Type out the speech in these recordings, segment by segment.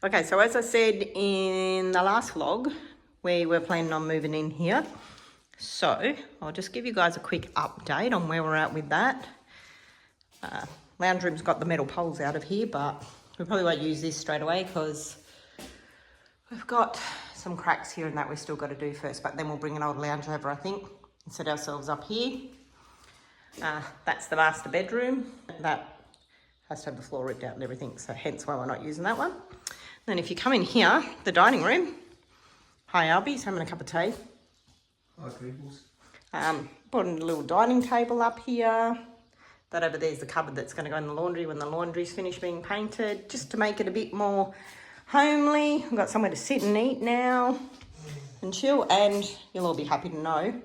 Okay, so as I said in the last vlog, we were planning on moving in here. So I'll just give you guys a quick update on where we're at with that. Lounge room's got the metal poles out of here, but we probably won't use this straight away because we've got some cracks here and that we've still got to do first, but then we'll bring an old lounge over, I think, and set ourselves up here. That's the master bedroom. That has to have the floor ripped out and everything, so hence why we're not using that one. Then if you come in here, the dining room. Hi Albi, so having a cup of tea. Hi peoples. Put a little dining table up here. That over there is the cupboard that's going to go in the laundry when the laundry's finished being painted, just to make it a bit more homely. We've got somewhere to sit and eat now and chill, and you'll all be happy to know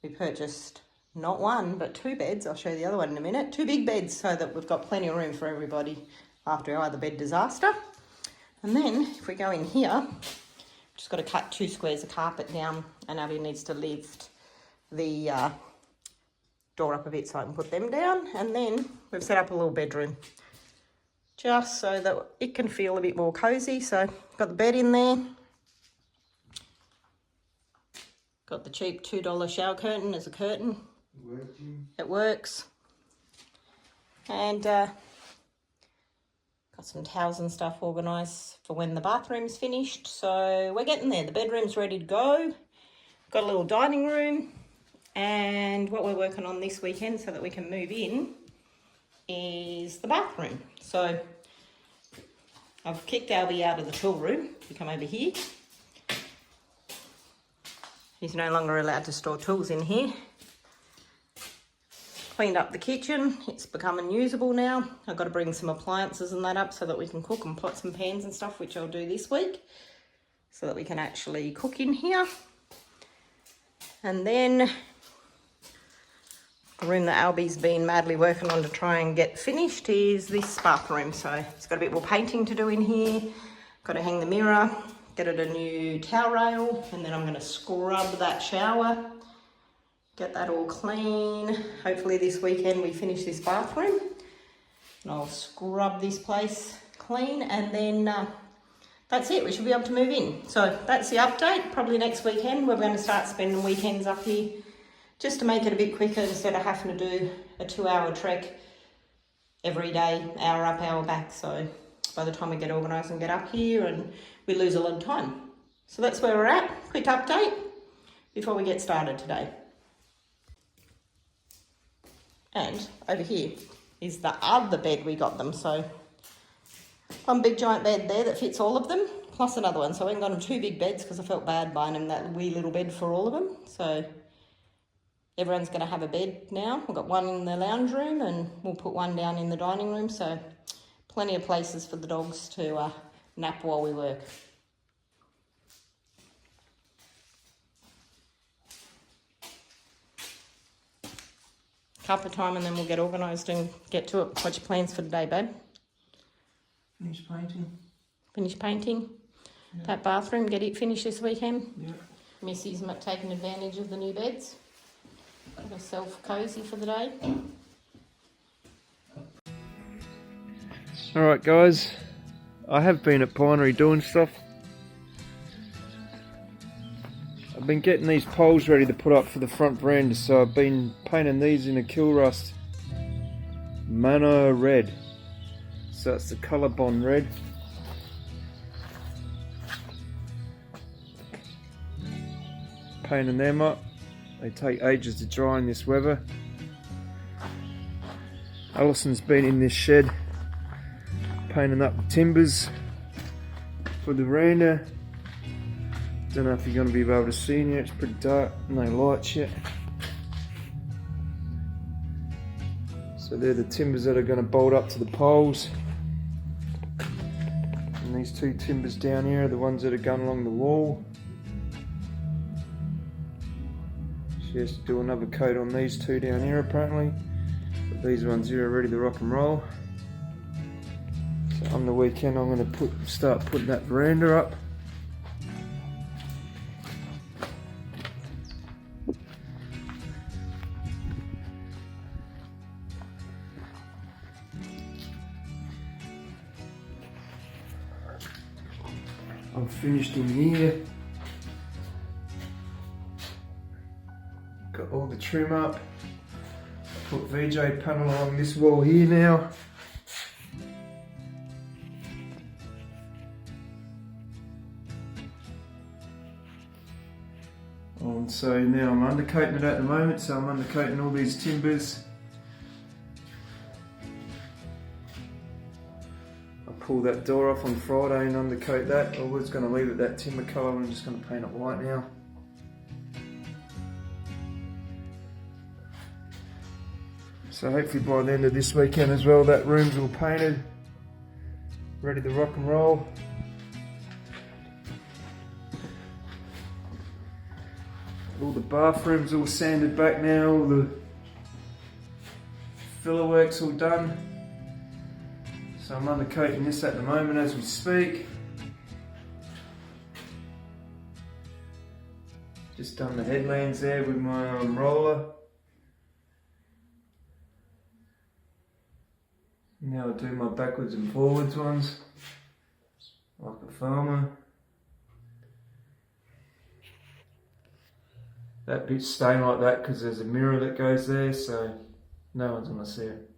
we purchased not one but 2 beds. I'll show you the other one in a minute. 2 big beds so that we've got plenty of room for everybody after our other bed disaster. And then if we go in here, just got to cut 2 squares of carpet down, and Abby needs to lift the door up a bit so I can put them down. And then we've set up a little bedroom just so that it can feel a bit more cozy. So got the bed in there, got the cheap $2 shower curtain as a curtain. It works. And got some towels and stuff organised for when the bathroom's finished. So we're getting there. The bedroom's ready to go. Got a little dining room. And what we're working on this weekend so that we can move in is the bathroom. So I've kicked Albi out of the tool room. You come over here. He's no longer allowed to store tools in here. Cleaned up the kitchen. It's become unusable now. I've got to bring some appliances and that up so that we can cook, and pots and pans and stuff, which I'll do this week, so that we can actually cook in here. And then the room that Albi's been madly working on to try and get finished is this bathroom. So it's got a bit more painting to do in here. Got to hang the mirror, get it a new towel rail, and then I'm going to scrub that shower, get that all clean. Hopefully this weekend we finish this bathroom, and I'll scrub this place clean, and then that's it. We should be able to move in. So that's the update. Probably next weekend we're going to start spending weekends up here, just to make it a bit quicker instead of having to do a 2-hour trek every day, hour up, hour back. So by the time we get organised and get up here, and we lose a lot of time. So that's where we're at. Quick update before we get started today. And over here is the other bed we got them. So one big giant bed there that fits all of them, plus another one. So I went and got them 2 big beds because I felt bad buying them that wee little bed for all of them. So everyone's going to have a bed now. We've got one in the lounge room, and we'll put one down in the dining room. So plenty of places for the dogs to nap while we work. Carpet time, and then we'll get organised and get to it. What's your plans for today, babe? Finish painting. Finish painting? Yeah. That bathroom, get it finished this weekend? Yeah. Missy's taking advantage of the new beds. Got herself cosy for the day. Alright guys, I have been at Pinery doing stuff. I've been getting these poles ready to put up for the front veranda, so I've been painting these in a kill rust Mono red. So it's the colour bond red. Painting them up. They take ages to dry in this weather. Alison's been in this shed painting up the timbers for the veranda. Don't know if you're going to be able to see in here, it's pretty dark, no lights yet. So they're the timbers that are going to bolt up to the poles. And these 2 timbers down here are the ones that are going along the wall. She has to do another coat on these 2 down here apparently. But these ones here are ready to rock and roll. So on the weekend I'm going to start putting that veranda up. I'm finished in here. Got all the trim up. Put VJ panel along this wall here now. And so now I'm undercoating it at the moment, so I'm undercoating all these timbers. I pulled that door off on Friday and undercoat that. I was going to leave it that timber colour, I'm just going to paint it white now. So hopefully by the end of this weekend as well, that room's all painted, ready to rock and roll. All the bathrooms all sanded back now, all the filler work's all done. So I'm undercoating this at the moment as we speak. Just done the headlands there with my roller. Now I'll do my backwards and forwards ones, like a farmer. That bit's staying like that because there's a mirror that goes there, so no one's going to see it.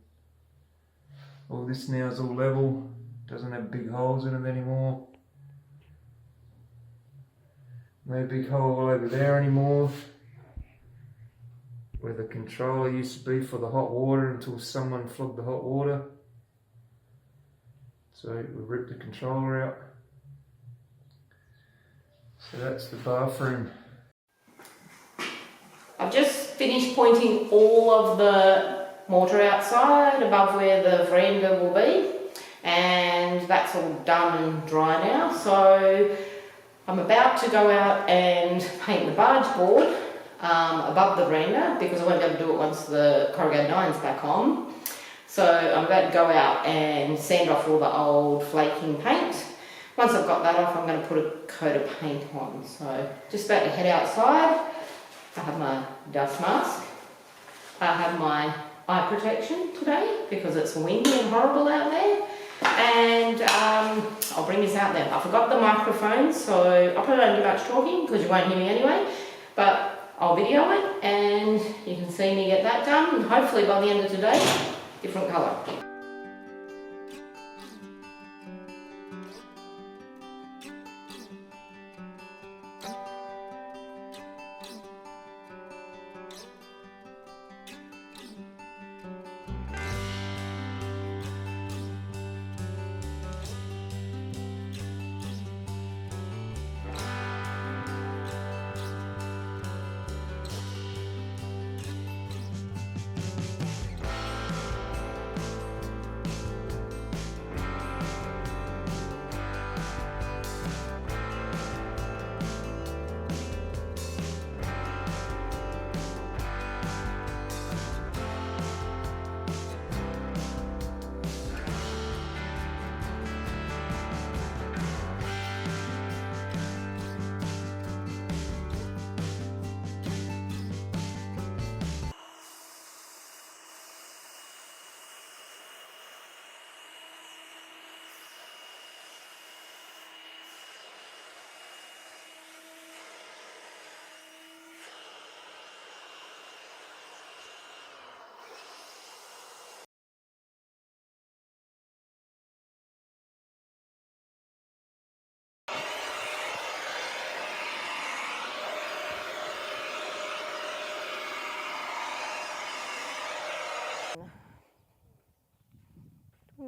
All this now is all level, doesn't have big holes in it anymore. No big hole over there anymore, where the controller used to be for the hot water until someone flogged the hot water. So we ripped the controller out. So that's the bathroom. I've just finished pointing all of the mortar outside above where the veranda will be, and that's all done and dry now. So I'm about to go out and paint the barge board above the veranda, because I won't be able to do it once the corrugated iron's back on. So I'm about to go out and sand off all the old flaking paint. Once I've got that off, I'm going to put a coat of paint on. So just about to head outside. I have my dust mask. I have my eye protection today because it's windy and horrible out there. And I'll bring this out there. I forgot the microphone, so I probably don't do much talking because you won't hear me anyway. But I'll video it and you can see me get that done. And hopefully by the end of today, different colour.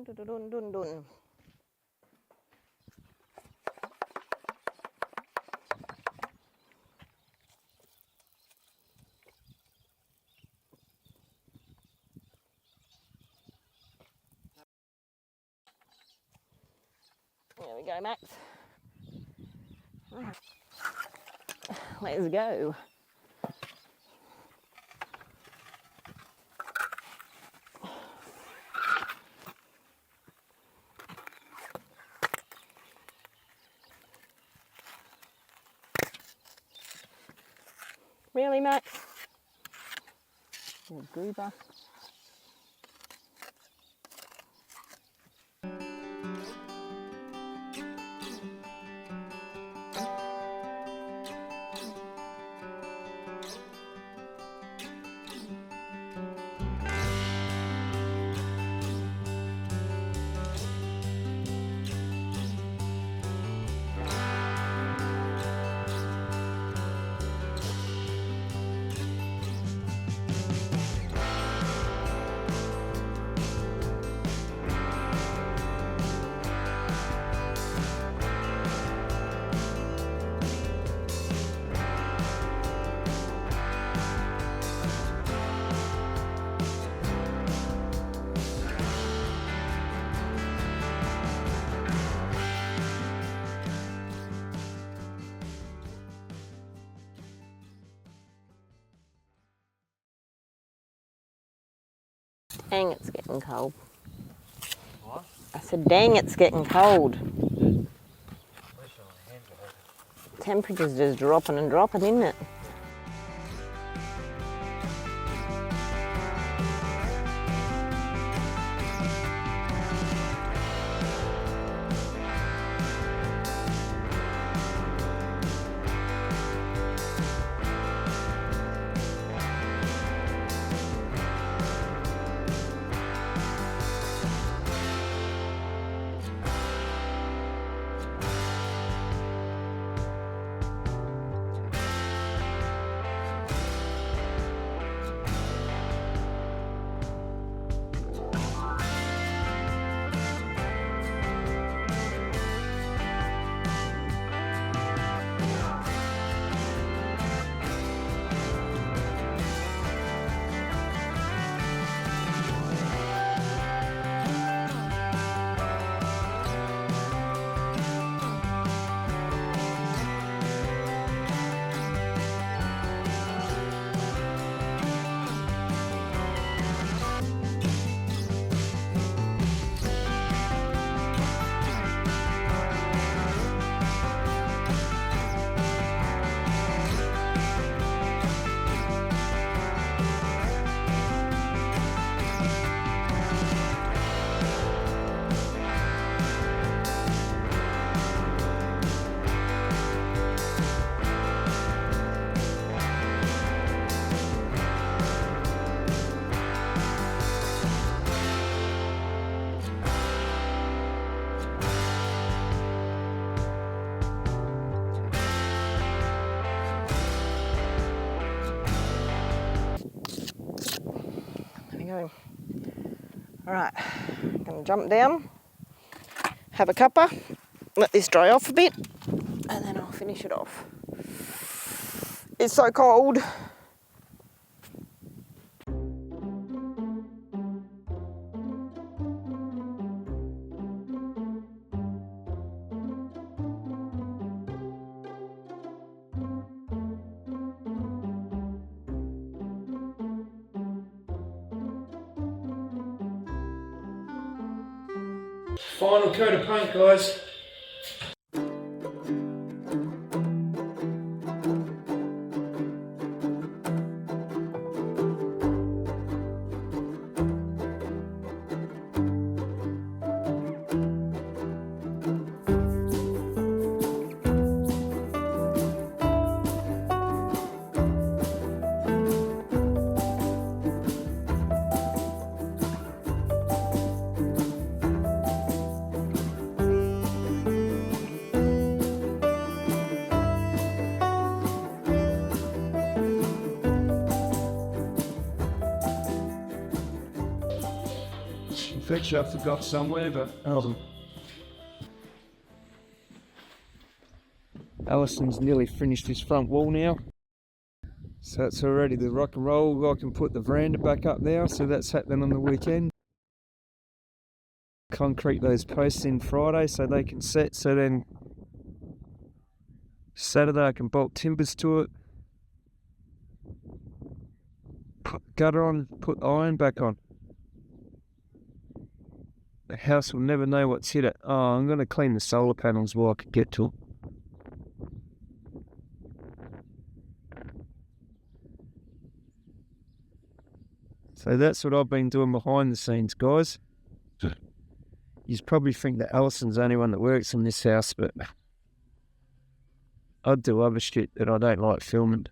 Dun, dun, dun, dun, dun. There we go, Max. Let's go. Really, Max? You goober. Dang, it's getting cold. What? I said, dang, it's getting cold. Wish my hands were open. Temperature's just dropping and dropping, isn't it? Go. All right, I'm gonna jump down, have a cuppa, let this dry off a bit, and then I'll finish it off. It's so cold. Final coat of paint, guys. Fetch I forgot somewhere, but Alison's nearly finished his front wall now, so it's already the rock and roll. I can put the veranda back up now, so that's happening on the weekend. Concrete those posts in Friday so they can set, so then Saturday I can bolt timbers to it, put the gutter on, put the iron back on. The house will never know what's hit it. Oh, I'm going to clean the solar panels while I can get to it. So that's what I've been doing behind the scenes, guys. You probably think that Alison's the only one that works in this house, but I do other shit that I don't like filming.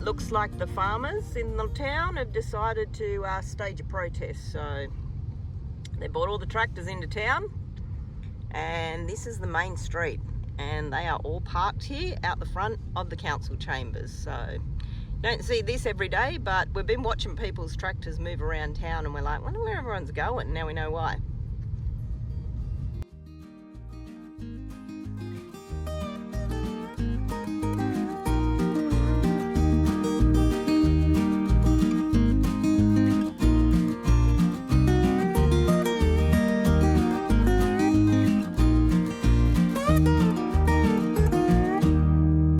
looks like the farmers in the town have decided to stage a protest. So they brought all the tractors into town, and this is the main street, and they are all parked here out the front of the council chambers. So don't see this every day, but we've been watching people's tractors move around town, and we're like, wonder where everyone's going. Now we know why.